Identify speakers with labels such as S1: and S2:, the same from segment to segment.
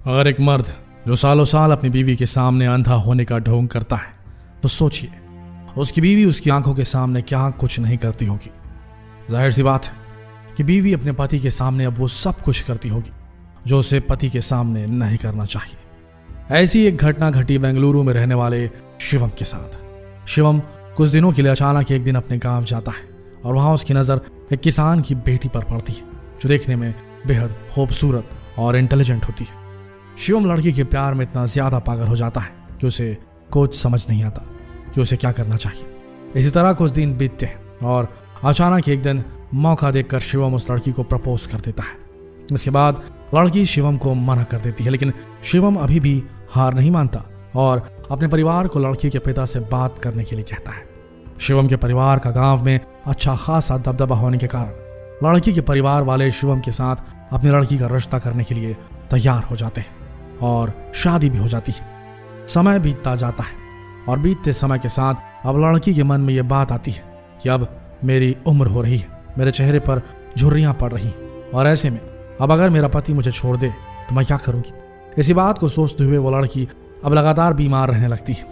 S1: अगर एक मर्द जो सालों साल अपनी बीवी के सामने अंधा होने का ढोंग करता है तो सोचिए उसकी बीवी उसकी आंखों के सामने क्या कुछ नहीं करती होगी। जाहिर सी बात है कि बीवी अपने पति के सामने अब वो सब कुछ करती होगी जो उसे पति के सामने नहीं करना चाहिए। ऐसी एक घटना घटी बेंगलुरु में रहने वाले शिवम के साथ। शिवम कुछ दिनों के लिए अचानक एक दिन अपने गांव जाता है और वहां उसकी नज़र एक किसान की बेटी पर पड़ती है जो देखने में बेहद खूबसूरत और इंटेलिजेंट होती है। शिवम लड़की के प्यार में इतना ज्यादा पागल हो जाता है कि उसे कुछ समझ नहीं आता कि उसे क्या करना चाहिए। इसी तरह कुछ दिन बीतते हैं और अचानक एक दिन मौका देखकर शिवम उस लड़की को प्रपोज कर देता है। इसके बाद लड़की शिवम को मना कर देती है, लेकिन शिवम अभी भी हार नहीं मानता और अपने परिवार को लड़की के पिता से बात करने के लिए कहता है। शिवम के परिवार का गांव में अच्छा खासा दबदबा होने के कारण लड़की के परिवार वाले शिवम के साथ अपनी लड़की का रिश्ता करने के लिए तैयार हो जाते हैं और शादी भी हो जाती है। समय बीतता जाता है और बीतते समय के साथ अब लड़की के मन में यह बात आती है कि अब मेरी उम्र हो रही है, मेरे चेहरे पर झुर्रियां पड़ रही और ऐसे में अब अगर मेरा पति मुझे छोड़ दे तो मैं क्या करूंगी। इसी बात को सोचते हुए वो लड़की अब लगातार बीमार रहने लगती है।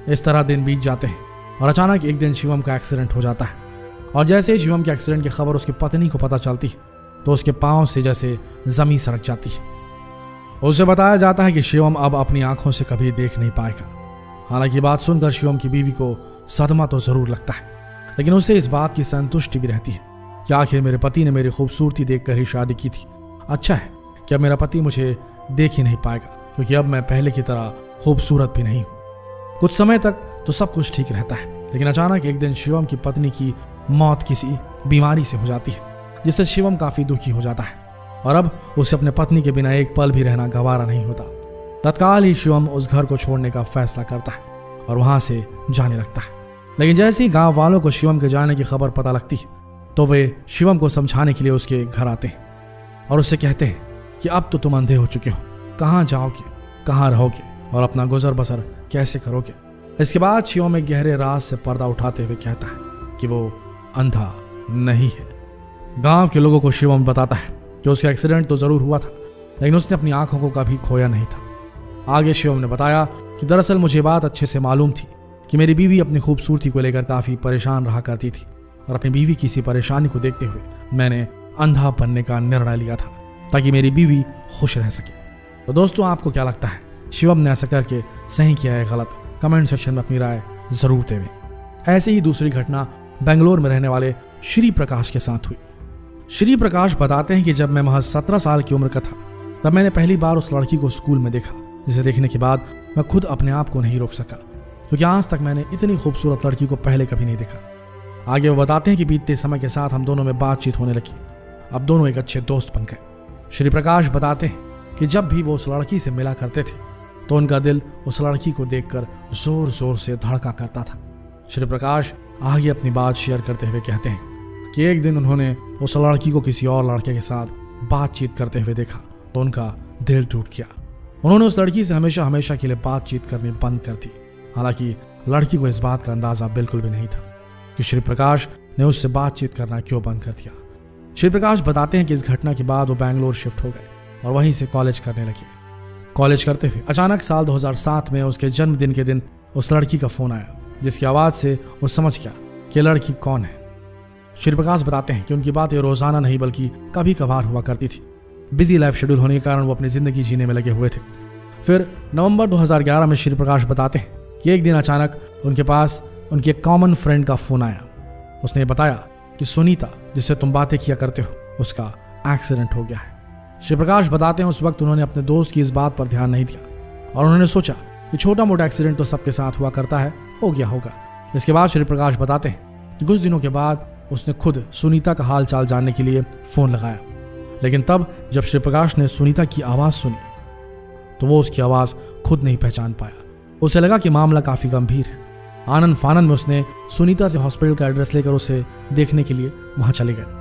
S1: इस तरह दिन बीत जाते हैं और अचानक एक दिन शिवम का एक्सीडेंट हो जाता है और जैसे ही शिवम के एक्सीडेंट की खबर उसकी पत्नी को पता चलती है तो उसके पांव से जैसे जमीन सरक जाती है। उसे बताया जाता है कि शिवम अब अपनी आंखों से कभी देख नहीं पाएगा। हालांकि बात सुनकर शिवम की बीवी को सदमा तो जरूर लगता है, लेकिन उसे इस बात की संतुष्टि भी रहती है कि आखिर मेरे पति ने मेरी खूबसूरती देखकर ही शादी की थी। अच्छा है कि अब मेरा पति मुझे देख ही नहीं पाएगा, क्योंकि अब मैं पहले की तरह खूबसूरत भी नहीं हूँ। कुछ समय तक तो सब कुछ ठीक रहता है, लेकिन अचानक एक दिन शिवम की पत्नी की मौत किसी बीमारी से हो जाती है, जिससे शिवम काफी दुखी हो जाता है और अब उसे अपने पत्नी के बिना एक पल भी रहना गवारा नहीं होता। तत्काल ही शिवम उस घर को छोड़ने का फैसला करता है और वहां से जाने लगता है। लेकिन जैसे ही गांव वालों को शिवम के जाने की खबर पता लगती है तो वे शिवम को समझाने के लिए उसके घर आते हैं और उससे कहते हैं कि अब तो तुम अंधे हो चुके हो, कहाँ जाओगे, कहाँ रहोगे और अपना गुजर बसर कैसे करोगे। इसके बाद शिवम एक गहरे राज से पर्दा उठाते हुए कहता है कि वो अंधा नहीं है। गांव के लोगों को शिवम बताता है कि उसका एक्सीडेंट तो जरूर हुआ था, लेकिन उसने अपनी आंखों को कभी खोया नहीं था। आगे शिवम ने बताया कि दरअसल मुझे बात अच्छे से मालूम थी कि मेरी बीवी अपनी खूबसूरती को लेकर काफी परेशान रहा करती थी और अपनी बीवी की इसी परेशानी को देखते हुए मैंने अंधा बनने का निर्णय लिया था ताकि मेरी बीवी खुश रह सके। तो दोस्तों, आपको क्या लगता है, शिवम ने ऐसा करके सही किया है गलत? कमेंट सेक्शन में अपनी राय जरूर देवें। ऐसे ही दूसरी घटना बेंगलोर में रहने वाले श्री प्रकाश के साथ हुई। श्री प्रकाश बताते हैं कि जब मैं महज 17 साल की उम्र का था तब मैंने पहली बार उस लड़की को स्कूल में देखा, जिसे देखने के बाद मैं खुद अपने आप को नहीं रोक सका, क्योंकि आज तक मैंने इतनी खूबसूरत लड़की को पहले कभी नहीं देखा। आगे वो बताते हैं कि बीतते समय के साथ हम दोनों में बातचीत होने लगी। अब दोनों एक अच्छे दोस्त बन गए। श्री प्रकाश बताते हैं कि जब भी वो उस लड़की से मिला करते थे तो उनका दिल उस लड़की को देखकर जोर जोर से धड़का करता था। श्री प्रकाश आगे अपनी बात शेयर करते हुए कहते हैं कि एक दिन उन्होंने उस लड़की को किसी और लड़के के साथ बातचीत करते हुए देखा तो उनका दिल टूट गया। उन्होंने उस लड़की से हमेशा हमेशा के लिए बातचीत करनी बंद कर दी। हालांकि लड़की को इस बात का अंदाजा बिल्कुल भी नहीं था कि श्री प्रकाश ने उससे बातचीत करना क्यों बंद कर दिया। श्री प्रकाश बताते हैं कि इस घटना के बाद वो बैंगलोर शिफ्ट हो गए और वहीं से कॉलेज करने लगे। कॉलेज करते हुए अचानक साल 2007 में उसके जन्मदिन के दिन उस लड़की का फोन आया, जिसकी आवाज से वो समझ गया कि लड़की कौन है। श्री प्रकाश बताते हैं कि उनकी बातें रोजाना नहीं बल्कि कभी कभार हुआ करती थी। बिजी लाइफ शेड्यूल होने के कारण वो अपनी जिंदगी जीने में लगे हुए थे। फिर नवंबर 2011 में श्री प्रकाश बताते हैं कि एक दिन अचानक उनके पास उनके एक कॉमन फ्रेंड का फोन आया। उसने बताया कि सुनीता, जिससे तुम बातें किया करते हो, उसका एक्सीडेंट हो गया है। श्री प्रकाश बताते हैं उस वक्त उन्होंने अपने दोस्त की इस बात पर ध्यान नहीं दिया और उन्होंने सोचा कि छोटा मोटा एक्सीडेंट तो सबके साथ हुआ करता है, हो गया होगा। इसके बाद श्री प्रकाश बताते हैं कि कुछ दिनों के बाद उसने खुद सुनीता का हाल चाल जानने के लिए फोन लगाया, लेकिन तब जब श्री प्रकाश ने सुनीता की आवाज सुनी तो वो उसकी आवाज खुद नहीं पहचान पाया। उसे लगा कि मामला काफी गंभीर है। आनंद फानन में उसने सुनीता से हॉस्पिटल का एड्रेस लेकर उसे देखने के लिए वहां चले गए।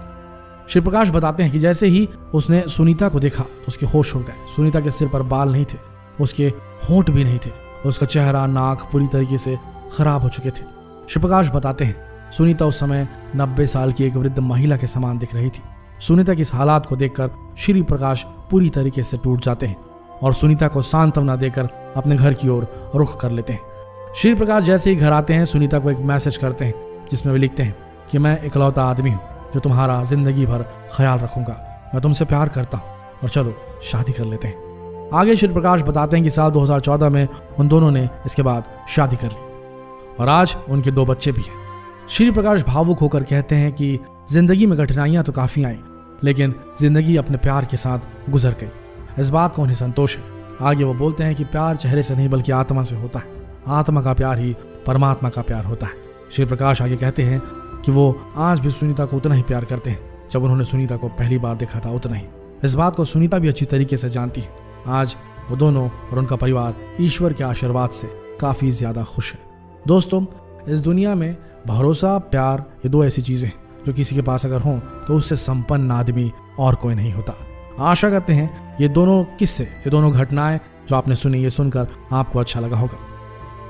S1: श्री प्रकाश बताते हैं कि जैसे ही उसने सुनीता को देखा तो उसके होश उड़ गए। सुनीता के सिर पर बाल नहीं थे, उसके होंठ भी नहीं थे, उसका चेहरा नाक पूरी तरीके से खराब हो चुके थे। श्री प्रकाश बताते हैं सुनीता उस समय 90 साल की एक वृद्ध महिला के समान दिख रही थी। सुनीता की इस हालात को देखकर श्री प्रकाश पूरी तरीके से टूट जाते हैं और सुनीता को सांत्वना देकर अपने घर की ओर रुख कर लेते हैं। श्री प्रकाश जैसे ही घर आते हैं सुनीता को एक मैसेज करते हैं जिसमें वे लिखते हैं कि मैं इकलौता आदमी हूँ जो तुम्हारा जिंदगी भर ख्याल रखूंगा, मैं तुमसे प्यार करता हूँ और चलो शादी कर लेते हैं। आगे श्री प्रकाश बताते हैं कि साल 2014 में उन दोनों ने इसके बाद शादी कर ली और आज उनके 2 बच्चे भी हैं। श्री प्रकाश भावुक होकर कहते हैं कि जिंदगी में कठिनाइयां तो काफी आई, लेकिन जिंदगी अपने प्यार के साथ गुजर गई। इस बात का उन्हें संतोष है। आगे वो बोलते हैं कि प्यार चेहरे से नहीं बल्कि आत्मा से होता है, आत्मा का प्यार ही परमात्मा का प्यार होता है। श्री प्रकाश आगे कहते हैं कि वो आज भी सुनीता को उतना ही प्यार करते हैं जब उन्होंने सुनीता को पहली बार देखा था, उतना ही। इस बात को सुनीता भी अच्छी तरीके से जानती है। आज वो दोनों और उनका परिवार ईश्वर के आशीर्वाद से काफी ज्यादा खुश है। दोस्तों, इस दुनिया में भरोसा, प्यार, ये 2 ऐसी चीजें जो किसी के पास अगर हों तो उससे संपन्न आदमी और कोई नहीं होता। आशा करते हैं ये दोनों किस्से, ये दोनों घटनाएं जो आपने सुनी, ये सुनकर आपको अच्छा लगा होगा।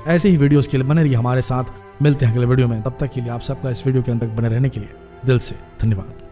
S1: ऐसे ही वीडियोस के लिए बने रहिए हमारे साथ। मिलते हैं अगले वीडियो में। तब तक के लिए आप सबका इस वीडियो के अंत तक बने रहने के लिए दिल से धन्यवाद।